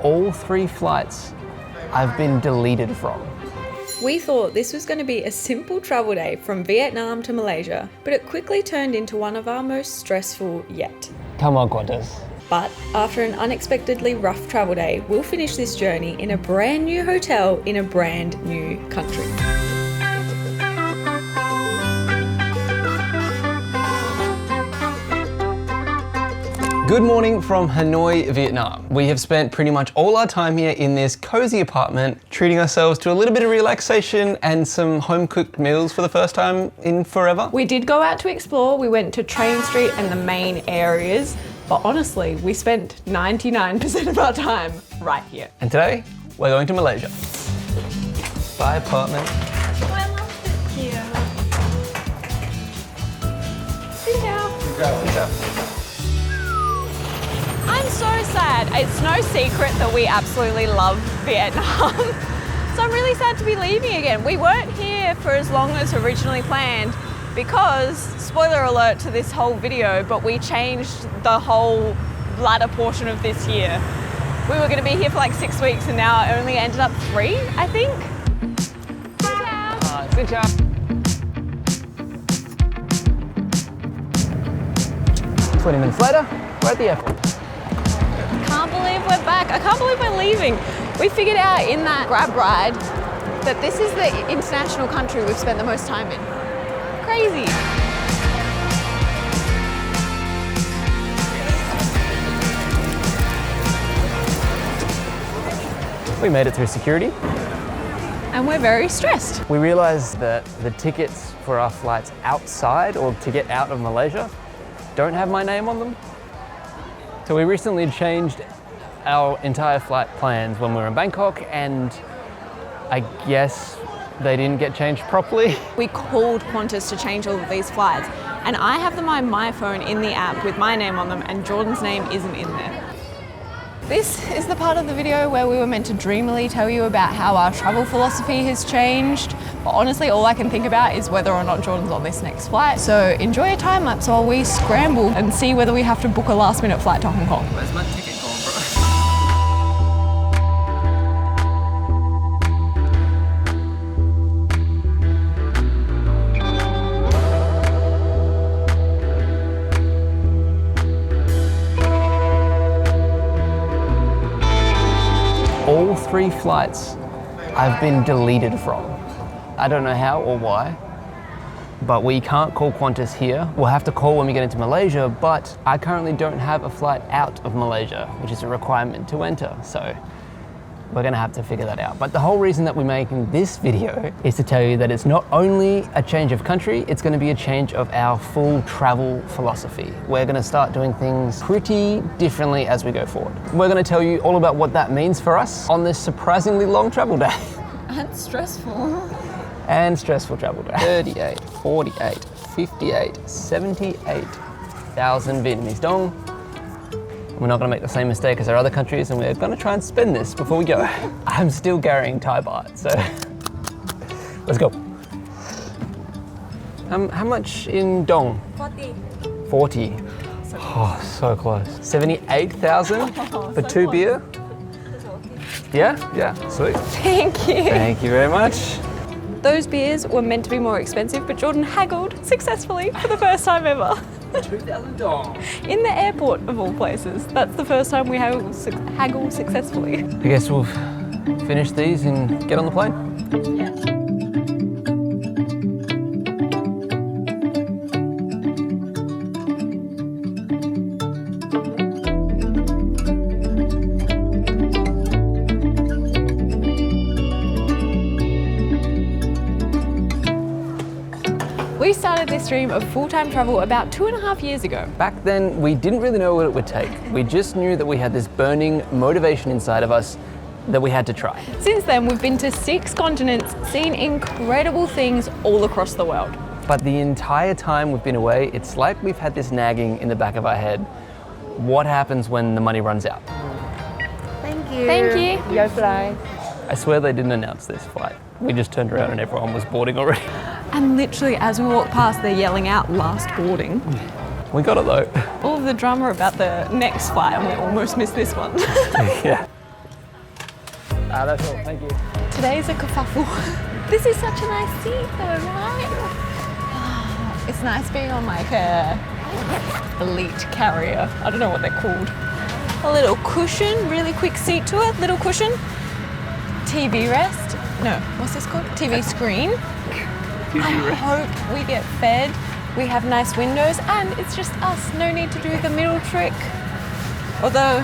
all 3 flights I've been deleted from. We thought this was going to be a simple travel day from Vietnam to Malaysia, but it quickly turned into one of our most stressful yet. Come on, Qantas. But after an unexpectedly rough travel day, we'll finish this journey in a brand new hotel in a brand new country. Good morning from Hanoi, Vietnam. We have spent pretty much all our time here in this cozy apartment, treating ourselves to a little bit of relaxation and some home-cooked meals for the first time in forever. We did go out to explore. We went to Train Street and the main areas, but honestly, we spent 99% of our time right here. And today, we're going to Malaysia. Bye, apartment. Oh, I love it here. Sit down. I'm so sad. It's no secret that we absolutely love Vietnam. So I'm really sad to be leaving again. We weren't here for as long as originally planned because, spoiler alert to this whole video, but we changed the whole latter portion of this year. We were going to be here for like 6 weeks and now it only ended up 3, I think. Good job. 20 minutes later, we're at the airport. Can't believe we're back. I can't believe we're leaving. We figured out in that Grab ride that this is the international country we've spent the most time in. Crazy. We made it through security. And we're very stressed. We realized that the tickets for our flights outside or to get out of Malaysia don't have my name on them. So we recently changed our entire flight plans when we were in Bangkok, and I guess they didn't get changed properly. We called Qantas to change all of these flights, and I have them on my phone in the app with my name on them, and Jordan's name isn't in there. This is the part of the video where we were meant to dreamily tell you about how our travel philosophy has changed. But honestly, all I can think about is whether or not Jordan's on this next flight. So enjoy a time lapse while we scramble and see whether we have to book a last minute flight to Hong Kong. Where's my ticket gone, bro? All 3 flights I've been deleted from. I don't know how or why, but we can't call Qantas here. We'll have to call when we get into Malaysia, but I currently don't have a flight out of Malaysia, which is a requirement to enter, so we're gonna have to figure that out. But the whole reason that we're making this video is to tell you that it's not only a change of country, it's gonna be a change of our full travel philosophy. We're gonna start doing things pretty differently as we go forward. We're gonna tell you all about what that means for us on this surprisingly long travel day. And stressful. And stressful travel day. 38, 48, 58, 78,000 Vietnamese dong. We're not gonna make the same mistake as our other countries, and we're gonna try and spend this before we go. I'm still carrying Thai baht, so let's go. How much in dong? 40. 40. Oh, so close. 78,000 for 2 beer? Yeah? Yeah, sweet. Thank you. Thank you very much. Those beers were meant to be more expensive, but Jordan haggled successfully for the first time ever. 2,000 dong. In the airport of all places. That's the first time we haggled successfully. I guess we'll finish these and get on the plane. Yeah. We started this dream of full-time travel about 2.5 years ago. Back then, we didn't really know what it would take. We just knew that we had this burning motivation inside of us that we had to try. Since then, we've been to 6 continents, seen incredible things all across the world. But the entire time we've been away, it's like we've had this nagging in the back of our head. What happens when the money runs out? Thank you. Thank you. Yo fly. I swear they didn't announce this flight. We just turned around and everyone was boarding already. And literally as we walk past, they're yelling out last boarding. We got it though. All of the drama about the next flight and we almost missed this one. Yeah. That's all, thank you. Today's a kerfuffle. This is such a nice seat though, right? It's nice being on like a elite carrier. I don't know what they're called. A little cushion, really quick seat to it, little cushion. TV rest. No, what's this called? TV screen. I hope we get fed. We have nice windows and it's just us. No need to do the middle trick. Although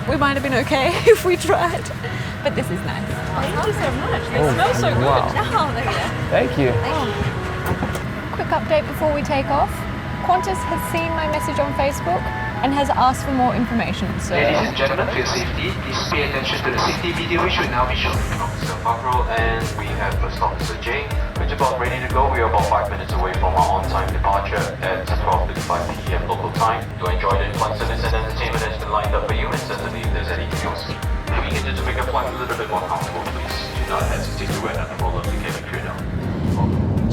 we might have been okay if we tried. But this is nice. Thank you so much. They smell so good. Wow. Oh, there you go. Thank you. Quick update before we take off. Qantas has seen my message on Facebook and has asked for more information. So, ladies and gentlemen, for your safety, please pay attention to the safety video which should now be shown. Officer Macro and we have First Officer Jane, which is about ready to go. We are about 5 minutes away from our on-time departure at 12:55 p.m. local time. To enjoy the flight service and entertainment that's been lined up for you, and certainly if there's anything else we can do to make your flight a little bit more comfortable, please do not hesitate to wear and roll up the cabin crew now.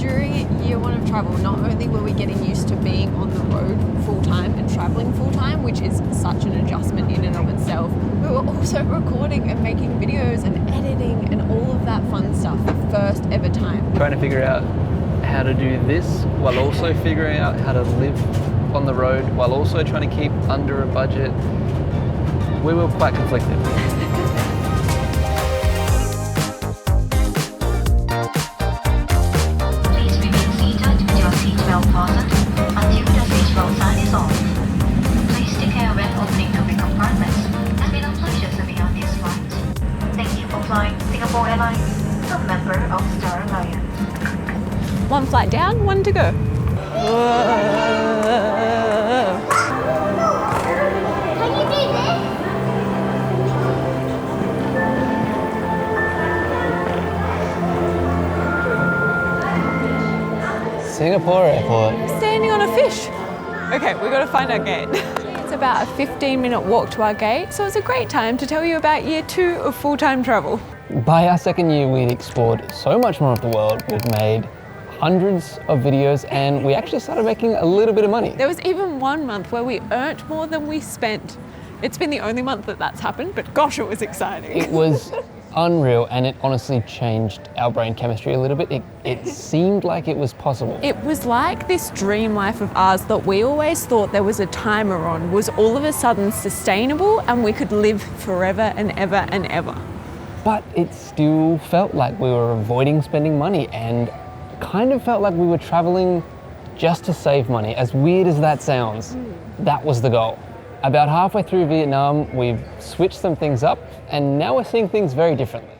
during year one of travel, not only were we getting used to being on the road full-time and traveling full-time, which is such an adjustment in and of itself, we were also recording and making videos and editing and all of that fun stuff the first ever time. Trying to figure out how to do this while also figuring out how to live on the road while also trying to keep under a budget. We were quite conflicted. Please remain seated with your seatbelt fastened until the seatbelt sign is off. Please take care when opening the compartments. It's been a pleasure serving on this flight. Thank you for flying Singapore Airlines, a member of Star Alliance. One flight down, one to go. Singapore Airport. Standing on a fish. Okay, we gotta find our gate. It's about a 15-minute walk to our gate, so it's a great time to tell you about year 2 of full-time travel. By our second year, we'd explored so much more of the world. We'd made hundreds of videos and we actually started making a little bit of money. There was even one month where we earned more than we spent. It's been the only month that that's happened, but gosh, it was exciting. It was unreal and it honestly changed our brain chemistry a little bit. It seemed like it was possible. It was like this dream life of ours that we always thought there was a timer on was all of a sudden sustainable and we could live forever and ever and ever. But it still felt like we were avoiding spending money and kind of felt like we were traveling just to save money. As weird as that sounds, that was the goal. About halfway through Vietnam, we've switched some things up and now we're seeing things very differently.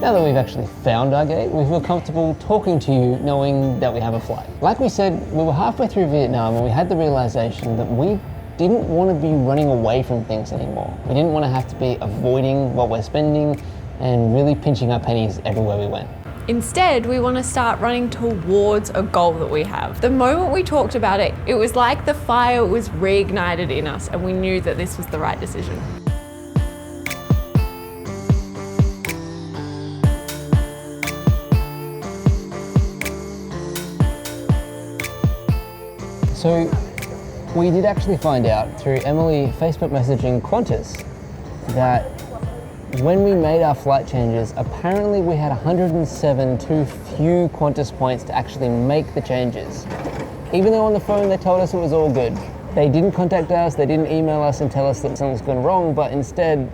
Now that we've actually found our gate, we feel comfortable talking to you knowing that we have a flight. Like we said, we were halfway through Vietnam and we had the realization that we didn't want to be running away from things anymore. We didn't want to have to be avoiding what we're spending and really pinching our pennies everywhere we went. Instead, we want to start running towards a goal that we have. The moment we talked about it, it was like the fire was reignited in us and we knew that this was the right decision. So we did actually find out through Emily Facebook messaging Qantas that when we made our flight changes, apparently we had 107 too few Qantas points to actually make the changes. Even though on the phone they told us it was all good. They didn't contact us, they didn't email us and tell us that something's gone wrong, but instead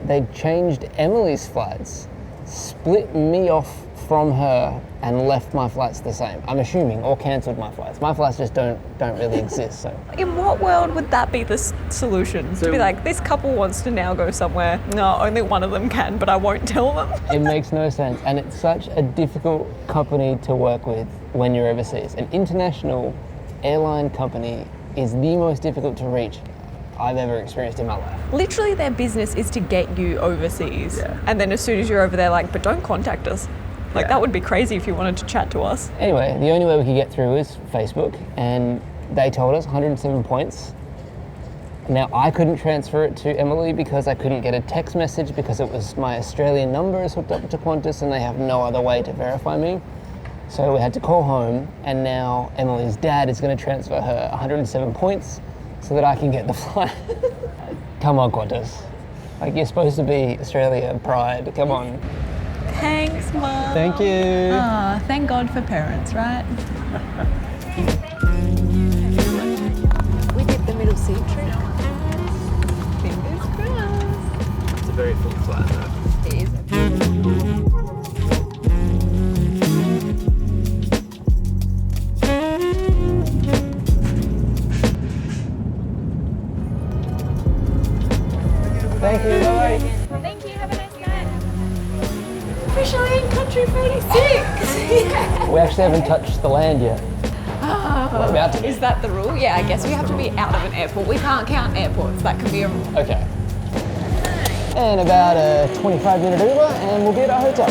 they changed Emily's flights, split me off from her and left my flights the same. I'm assuming, or cancelled my flights. My flights just don't really exist, so. In what world would that be the solution? To be like, this couple wants to now go somewhere. No, only one of them can, but I won't tell them. It makes no sense, and it's such a difficult company to work with when you're overseas. An international airline company is the most difficult to reach I've ever experienced in my life. Literally their business is to get you overseas. Yeah. And then as soon as you're over there, like, but don't contact us. Like, Yeah. that would be crazy if you wanted to chat to us. Anyway, the only way we could get through was Facebook, and they told us 107 points. Now, I couldn't transfer it to Emily because I couldn't get a text message because it was my Australian number is hooked up to Qantas and they have no other way to verify me. So we had to call home, and now Emily's dad is going to transfer her 107 points so that I can get the flight. Come on, Qantas. Like, you're supposed to be Australia pride. Come on. Thanks, Mum. Thank you. Ah, thank God for parents, right? We did the middle seat trick. Fingers crossed. It's a very full flight though. It is. Thank you, bye. Thank you, have a nice night. Officially in country 46. Yeah. We actually haven't touched the land yet. We're about to. Is that the rule? Yeah, I guess we have to be out of an airport. We can't count airports. That can be a rule. Okay. And about a 25-minute Uber, and we'll be at our hotel.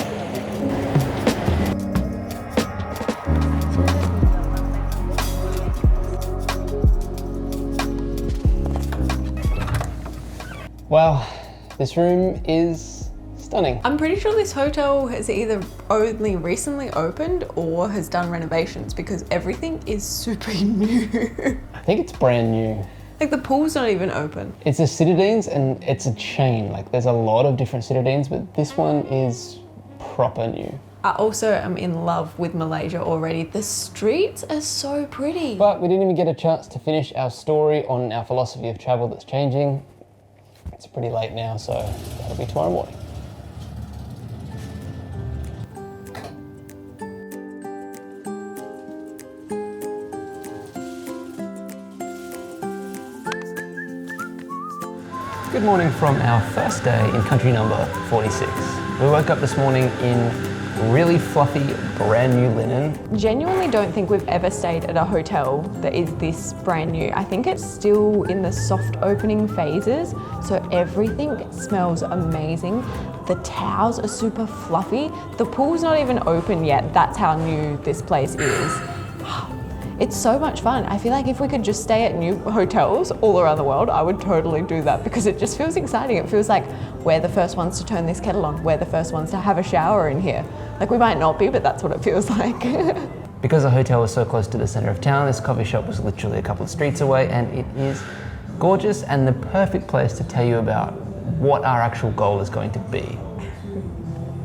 Wow, this room is stunning. I'm pretty sure this hotel has either only recently opened or has done renovations because everything is super new. I think it's brand new. Like the pool's not even open. It's a Citadines and it's a chain. Like there's a lot of different Citadines, but this one is proper new. I also am in love with Malaysia already. The streets are so pretty. But we didn't even get a chance to finish our story on our philosophy of travel that's changing. It's pretty late now, so that'll be tomorrow morning. Good morning from our first day in country number 46. We woke up this morning in really fluffy, brand new linen. Genuinely don't think we've ever stayed at a hotel that is this brand new. I think it's still in the soft opening phases, so everything smells amazing. The towels are super fluffy. The pool's not even open yet. That's how new this place is. It's so much fun. I feel like if we could just stay at new hotels all around the world, I would totally do that because it just feels exciting. It feels like we're the first ones to turn this kettle on. We're the first ones to have a shower in here. Like we might not be, but that's what it feels like. Because the hotel was so close to the center of town, this coffee shop was literally a couple of streets away, and it is gorgeous and the perfect place to tell you about what our actual goal is going to be.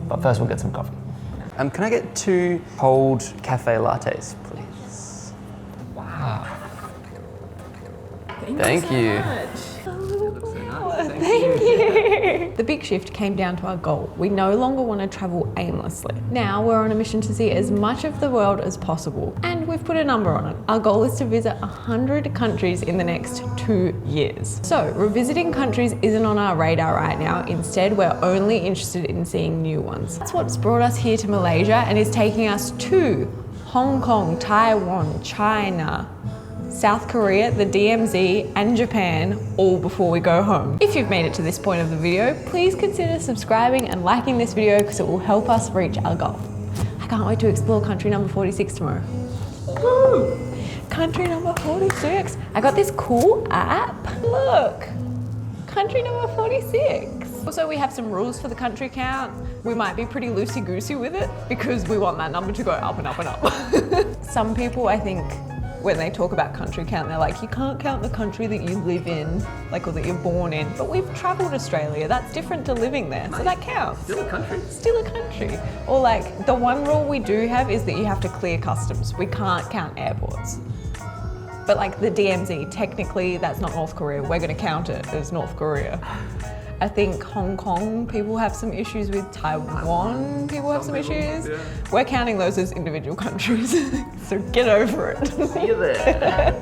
But first we'll get some coffee. Can I get 2 cold cafe lattes, please? Wow. Thank you. Thank you. The big shift came down to our goal. We no longer want to travel aimlessly. Now we're on a mission to see as much of the world as possible, and we've put a number on it. Our goal is to visit 100 countries in the next 2 years. So revisiting countries isn't on our radar right now. Instead, we're only interested in seeing new ones. That's what's brought us here to Malaysia and is taking us to Hong Kong, Taiwan, China, South Korea, the DMZ, and Japan, all before we go home. If you've made it to this point of the video, please consider subscribing and liking this video because it will help us reach our goal. I can't wait to explore country number 46 tomorrow. Woo! Country number 46. I got this cool app. Look, country number 46. Also, we have some rules for the country count. We might be pretty loosey-goosey with it because we want that number to go up and up and up. Some people, I think, when they talk about country count, they're like, you can't count the country that you live in, like, or that you're born in. But we've traveled Australia. That's different to living there, so that counts. Still a country. Still a country. Or like, the one rule we do have is that you have to clear customs. We can't count airports. But like the DMZ, technically that's not North Korea. We're gonna count it as North Korea. I think Hong Kong people have some issues with. Taiwan people have some issues. Yeah. We're counting those as individual countries. So get over it. See you there.